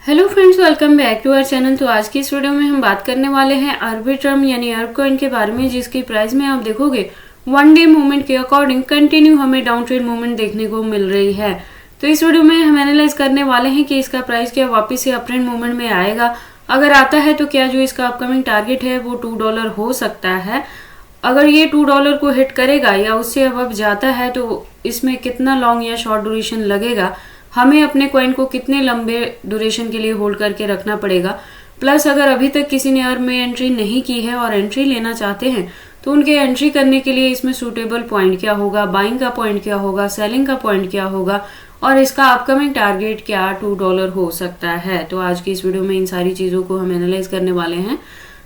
Hello friends, welcome back to our channel. तो आज की इस वीडियो में हम बात करने वाले हैं आर्बिट्रम यानी अर्ब कॉइन के बारे में, जिसकी प्राइस में आप देखोगे वन डे मूवमेंट के अकॉर्डिंग कंटिन्यू हमें डाउन ट्रेड मूवमेंट देखने को मिल रही है। तो इस वीडियो में हम एनालाइज करने वाले हैं कि इसका प्राइस क्या वापस से अप ट्रेंड मूवमेंट में आएगा। अगर आता है तो क्या जो इसका अपकमिंग टारगेट है वो $2 हो सकता है। अगर ये $2 को हिट करेगा या उससे अब जाता है तो इसमें कितना लॉन्ग या शॉर्ट ड्यूरेशन लगेगा, हमें अपने कॉइन को कितने लंबे ड्यूरेशन के लिए होल्ड करके रखना पड़ेगा। प्लस अगर अभी तक किसी ने अर्ब में एंट्री नहीं की है और एंट्री लेना चाहते हैं तो उनके एंट्री करने के लिए इसमें सूटेबल पॉइंट क्या होगा, बाइंग का पॉइंट क्या होगा, सेलिंग का पॉइंट क्या होगा और इसका अपकमिंग टारगेट क्या $2 हो सकता है। तो आज की इस वीडियो में इन सारी चीज़ों को हम एनालाइज करने वाले हैं।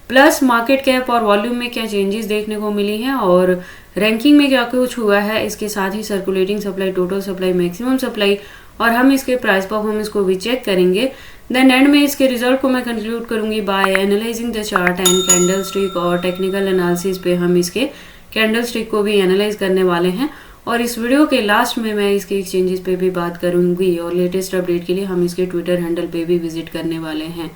प्लस मार्केट कैप और वॉल्यूम में क्या चेंजेस देखने को मिली हैं और रैंकिंग में क्या कुछ हुआ है, इसके साथ ही circulating supply, total supply, maximum supply और हम इसके प्राइस परफॉर्मेंस को भी चेक करेंगे। देन एंड में इसके रिजल्ट को मैं कंक्लूड करूंगी by analysing the chart and candle stick, और टेक्निकल एनालिसिस पे हम इसके कैंडल स्टिक को भी एनालाइज करने वाले हैं। और इस वीडियो के लास्ट में मैं इसके एक्सचेंजेस पे भी बात करूंगी और लेटेस्ट अपडेट के लिए हम इसके ट्विटर हैंडल पे भी विजिट करने वाले हैं।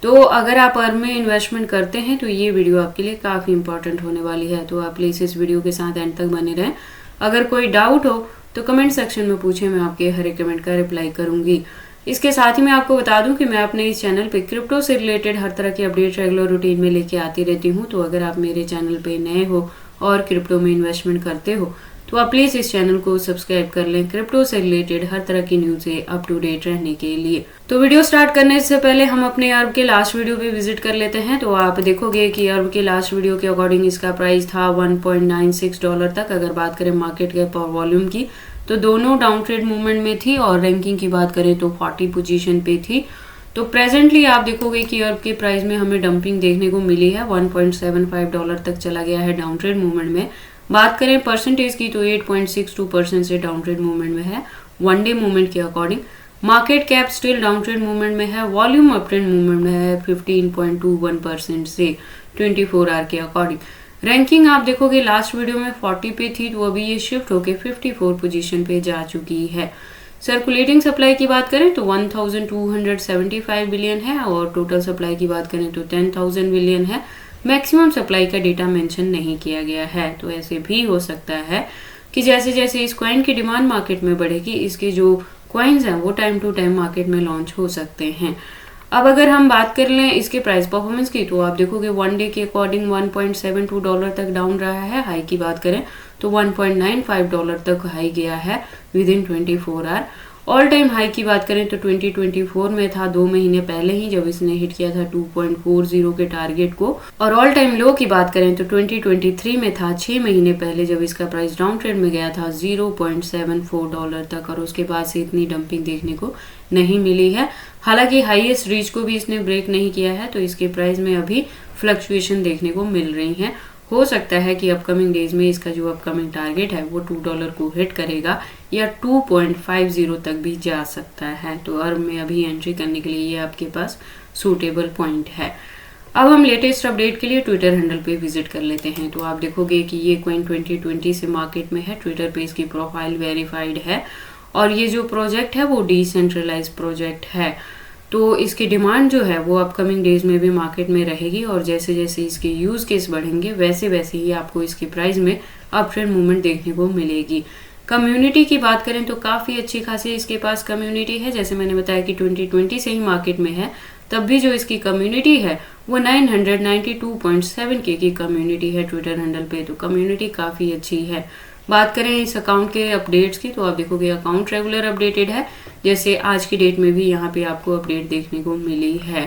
तो अगर आप अर्ब में इन्वेस्टमेंट करते हैं तो ये वीडियो आपके लिए काफ़ी इंपॉर्टेंट होने वाली है। तो आप प्लीज़ इस वीडियो के साथ एंड तक बने रहें। अगर कोई डाउट हो तो कमेंट सेक्शन में पूछें, मैं आपके हर एक कमेंट का रिप्लाई करूंगी। इसके साथ ही मैं आपको बता दूं कि मैं अपने इस चैनल पे क्रिप्टो से रिलेटेड हर तरह की अपडेट रेगुलर रूटीन में लेके आती रहती हूं। तो अगर आप मेरे चैनल पे नए हो और क्रिप्टो में इन्वेस्टमेंट करते हो तो आप प्लीज़ इस चैनल को सब्सक्राइब कर लें क्रिप्टो से रिलेटेड हर तरह की न्यूज़ से अप टू डेट रहने के लिए। तो वीडियो स्टार्ट करने से पहले हम अपने अर्ब के लास्ट वीडियो पे विजिट कर लेते हैं। तो आप देखोगे कि अर्ब के लास्ट वीडियो के अकॉर्डिंग इसका प्राइस था $1.96 तक। अगर बात करें मार्केट कैप और वॉल्यूम की तो दोनों डाउन ट्रेड मूवमेंट में थी और रैंकिंग की बात करें तो 40 पोजीशन पे थी। तो प्रेजेंटली आप देखोगे कि अर्ब के प्राइस में हमें डंपिंग देखने को मिली है, $1.75 तक चला गया है डाउन ट्रेड मूवमेंट में। बात करें परसेंटेज की तो 8.62% से डाउन ट्रेड मूवमेंट में है वन डे मूवमेंट के according. Market cap still down trade movement में है, वॉल्यूम अप ट्रेंड मूवमेंट में है 15.21% से 24 आवर के अकॉर्डिंग। रैंकिंग आप देखोगे लास्ट वीडियो में 40 पे थी, तो अभी ये शिफ्ट होके 54 पोजीशन पे जा चुकी है। सर्कुलेटिंग सप्लाई की बात करें तो 1275 बिलियन है और टोटल सप्लाई की बात करें तो 10,000 बिलियन है। मैक्सिमम सप्लाई का डेटा मेंशन नहीं किया गया है। तो ऐसे भी हो सकता है कि जैसे जैसे इस कॉइन की डिमांड मार्केट में बढ़ेगी, इसके जो कॉइन्स हैं वो टाइम टू टाइम मार्केट में लॉन्च हो सकते हैं। अब अगर हम बात कर लें इसके प्राइस परफॉर्मेंस की तो आप देखोगे वन डे के अकॉर्डिंग $1.72 तक डाउन रहा है। हाई की बात करें तो $1.95 तक हाई गया है within 24 hour. All time high की बात करें तो 2024 में था 2 महीने पहले ही, जब इसने हिट किया था 2.40 के टारगेट को। और ऑल टाइम लो की बात करें तो 2023 में था 6 महीने पहले, जब इसका प्राइस डाउन ट्रेंड में गया था $0.74 तक। और उसके बाद से इतनी डंपिंग देखने को नहीं मिली है। हालांकि हाईएस्ट रीच को भी इसने ब्रेक नहीं किया है, तो इसके प्राइस में अभी फ्लक्चुएशन देखने को मिल रही है। हो सकता है कि अपकमिंग डेज में इसका जो अपकमिंग टारगेट है वो $2 को हिट करेगा या 2.50 तक भी जा सकता है। तो अर्ब में अभी एंट्री करने के लिए ये आपके पास सूटेबल पॉइंट है। अब हम लेटेस्ट अपडेट के लिए ट्विटर हैंडल पे विजिट कर लेते हैं। तो आप देखोगे कि ये कॉइन 2020 से मार्केट में है। ट्विटर पे इसकी प्रोफाइल वेरीफाइड है और ये जो प्रोजेक्ट है वो डिसेंट्रलाइज प्रोजेक्ट है। तो इसकी डिमांड जो है वो अपकमिंग डेज में भी मार्केट में रहेगी और जैसे जैसे इसके यूज केस बढ़ेंगे वैसे वैसे ही आपको इसके प्राइस में अप ट्रेंड मूवमेंट देखने को मिलेगी। कम्युनिटी की बात करें तो काफ़ी अच्छी खासी इसके पास कम्युनिटी है। जैसे मैंने बताया कि 2020 से ही मार्केट में है, तब भी जो इसकी कम्युनिटी है वो 992.7K की कम्युनिटी है ट्विटर हैंडल पे। तो कम्युनिटी काफ़ी अच्छी है। बात करें इस अकाउंट के अपडेट्स की तो आप देखोगे अकाउंट रेगुलर अपडेटेड है, जैसे आज की डेट में भी यहाँ पे आपको अपडेट देखने को मिली है।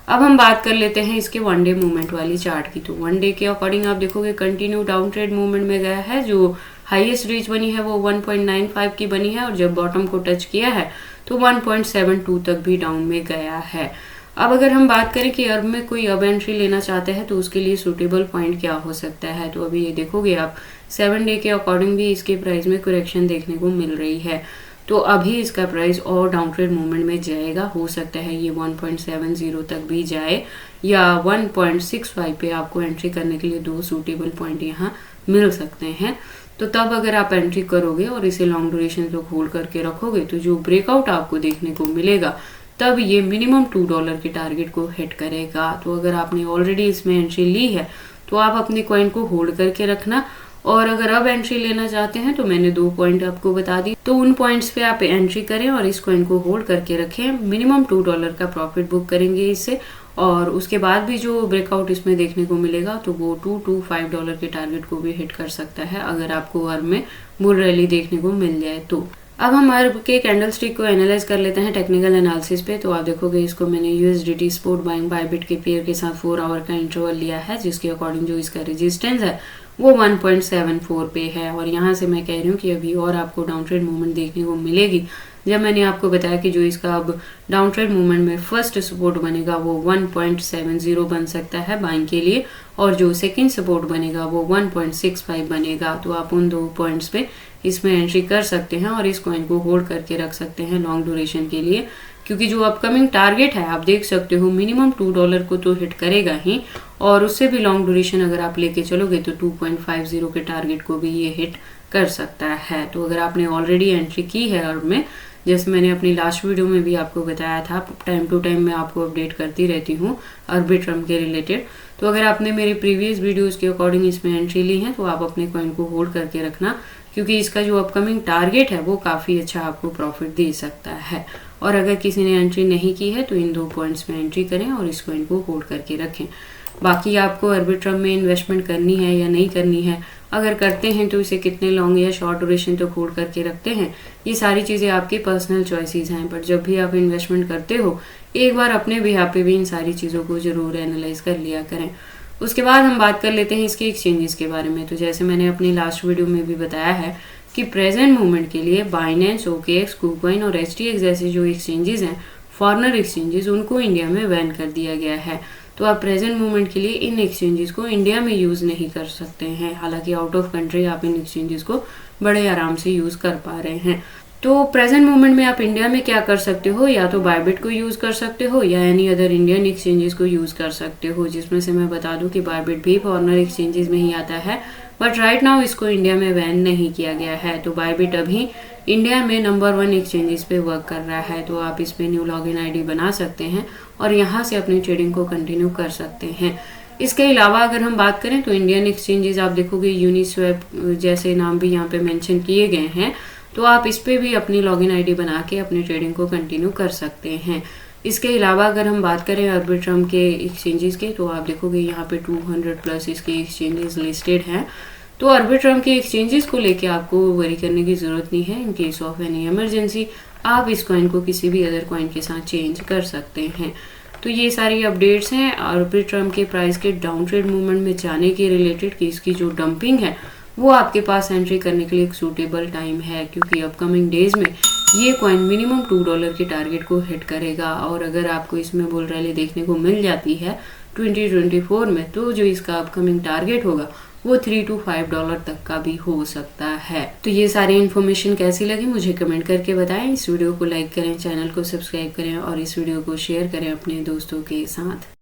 अब हम बात कर लेते हैं इसके वन डे मूवमेंट वाली चार्ट की। तो वन डे के अकॉर्डिंग आप देखोगे कंटिन्यू डाउन ट्रेड मूवमेंट में गया है। जो हाईएस्ट रीच बनी है वो 1.95 की बनी है और जब बॉटम को टच किया है तो 1.72 तक भी डाउन में गया है। अब अगर हम बात करें कि अर्ब में कोई अब एंट्री लेना चाहते हैं तो उसके लिए सूटेबल पॉइंट क्या हो सकता है, तो अभी ये देखोगे आप 7 डे के अकॉर्डिंग भी इसके प्राइस में करेक्शन देखने को मिल रही है। तो अभी इसका प्राइस और डाउन ट्रेड मूवमेंट में जाएगा। हो सकता है ये 1.70 तक भी जाए या 1.65 पे आपको एंट्री करने के लिए 2 सूटेबल पॉइंट यहाँ मिल सकते हैं। तो तब अगर आप एंट्री करोगे और इसे लॉन्ग ड्यूरेशन तक होल्ड करके रखोगे तो जो ब्रेकआउट आपको देखने को मिलेगा तब ये मिनिमम $2 के टारगेट को हिट करेगा। तो अगर आपने ऑलरेडी इसमें एंट्री ली है तो आप अपने कॉइन को होल्ड करके रखना, और अगर अब एंट्री लेना चाहते हैं तो मैंने 2 पॉइंट आपको बता दी, तो उन पॉइंट्स पे आप एंट्री करें और इस कॉइन को होल्ड करके रखें। मिनिमम $2 का प्रॉफिट बुक करेंगे इससे, और उसके बाद भी जो ब्रेकआउट इसमें देखने को मिलेगा तो वो $2 to $5 के टारगेट को भी हिट कर सकता है अगर आपको अर्ब में बुल रैली देखने को मिल जाए तो। अब हम अर्ब के कैंडल स्टिक को एनालाइज कर लेते हैं टेक्निकल एनालिसिस पे। तो आप देखोगे इसको मैंने USDT स्पोर्ट बाइंग बायबिट के पेयर के साथ 4 आवर का इंटरवल लिया है, जिसके अकॉर्डिंग जो इसका रेजिस्टेंस है वो 1.74 पे है। और यहाँ से मैं कह रही हूँ कि अभी और आपको डाउन ट्रेड मूवमेंट देखने को मिलेगी। जब मैंने आपको बताया कि जो इसका अब डाउन ट्रेड मूवमेंट में फर्स्ट सपोर्ट बनेगा वो 1.70 बन सकता है बाइंग के लिए, और जो सेकंड सपोर्ट बनेगा वो 1.65 बनेगा। तो आप उन 2 पॉइंट्स पे इसमें एंट्री कर सकते हैं और इस कॉइन को होल्ड करके रख सकते हैं लॉन्ग ड्यूरेशन के लिए, क्योंकि जो अपकमिंग टारगेट है आप देख सकते हो मिनिमम $2 को तो हिट करेगा ही, और उससे भी लॉन्ग ड्यूरेशन अगर आप लेके चलोगे तो 2.50 के टारगेट को भी ये हिट कर सकता है। तो अगर आपने ऑलरेडी एंट्री की है अर्ब में, जैसे मैंने अपनी लास्ट वीडियो में भी आपको बताया था, टाइम टू टाइम मैं आपको अपडेट करती रहती हूँ आर्बिट्रम के रिलेटेड, तो अगर आपने मेरी प्रीवियस वीडियोस के अकॉर्डिंग इसमें एंट्री ली है तो आप अपने कॉइन को होल्ड करके रखना, क्योंकि इसका जो अपकमिंग टारगेट है वो काफ़ी अच्छा आपको प्रॉफिट दे सकता है। और अगर किसी ने एंट्री नहीं की है तो इन 2 पॉइंट्स में एंट्री करें और इस कॉइन को होल्ड करके रखें। बाकी आपको आर्बिट्रम में इन्वेस्टमेंट करनी है या नहीं करनी है, अगर करते हैं तो इसे कितने लॉन्ग या शॉर्ट ड्यूरेशन तक होल्ड करके रखते हैं, ये सारी चीज़ें आपकी पर्सनल चॉइसेस हैं। बट जब भी आप इन्वेस्टमेंट करते हो एक बार अपने बिहाफ पे भी इन सारी चीज़ों को ज़रूर एनालाइज कर लिया करें। उसके बाद हम बात कर लेते हैं इसके एक्सचेंजेस के बारे में। तो जैसे मैंने अपनी लास्ट वीडियो में भी बताया है कि प्रेजेंट मूवमेंट के लिए बाइनेंस, OKX, KuCoin और HTX जैसे जो एक्सचेंजेस हैं फॉरेनर एक्सचेंजेस, उनको इंडिया में बैन कर दिया गया है। तो आप प्रेजेंट मूवमेंट के लिए इन एक्सचेंजेस को इंडिया में यूज़ नहीं कर सकते हैं, हालांकि आउट ऑफ कंट्री आप इन एक्सचेंजेस को बड़े आराम से यूज़ कर पा रहे हैं। तो प्रेजेंट मूवमेंट में आप इंडिया में क्या कर सकते हो, या तो बायबिट को यूज़ कर सकते हो या एनी अदर इंडियन एक्सचेंजेस को यूज़ कर सकते हो, जिसमें से मैं बता दूं कि बायबिट भी फॉरेनर एक्सचेंजेस में ही आता है, बट राइट नाउ इसको इंडिया में बैन नहीं किया गया है। तो बायबिट अभी इंडिया में नंबर 1 एक्सचेंजेस पे वर्क कर रहा है। तो आप इस पे न्यू लॉगिन आईडी बना सकते हैं और यहाँ से अपनी ट्रेडिंग को कंटिन्यू कर सकते हैं। इसके अलावा अगर हम बात करें तो इंडियन एक्सचेंजेस आप देखोगे यूनिस्वैप जैसे नाम भी यहाँ पे मेंशन किए गए हैं, तो आप इस पे भी अपनी लॉगिन आईडी बना के अपनी ट्रेडिंग को कंटिन्यू कर सकते हैं। इसके अलावा अगर हम बात करें आर्बिट्रम के एक्सचेंजेस के, तो आप देखोगे यहाँ पे 200 प्लस इसके एक्सचेंजेस लिस्टेड हैं। तो आर्बिट्रम के एक्सचेंजेस को लेके आपको वरी करने की ज़रूरत नहीं है। In case of any emergency आप इस कॉइन को किसी भी अदर कॉइन के साथ चेंज कर सकते हैं। तो ये सारी अपडेट्स हैं आर्बिट्रम के प्राइस के डाउन ट्रेड मूवमेंट में जाने के रिलेटेड, कि इसकी जो डंपिंग है वो आपके पास एंट्री करने के लिए एक सूटेबल टाइम है, क्योंकि अपकमिंग डेज में ये कॉइन मिनिमम $2 के टारगेट को हिट करेगा। और अगर आपको इसमें बुल रैली देखने को मिल जाती है 2024 में, तो जो इसका अपकमिंग टारगेट होगा वो $3 to $5 तक का भी हो सकता है। तो ये सारी इन्फॉर्मेशन कैसी लगी मुझे कमेंट करके बताएं। इस वीडियो को लाइक करें, चैनल को सब्सक्राइब करें और इस वीडियो को शेयर करें अपने दोस्तों के साथ।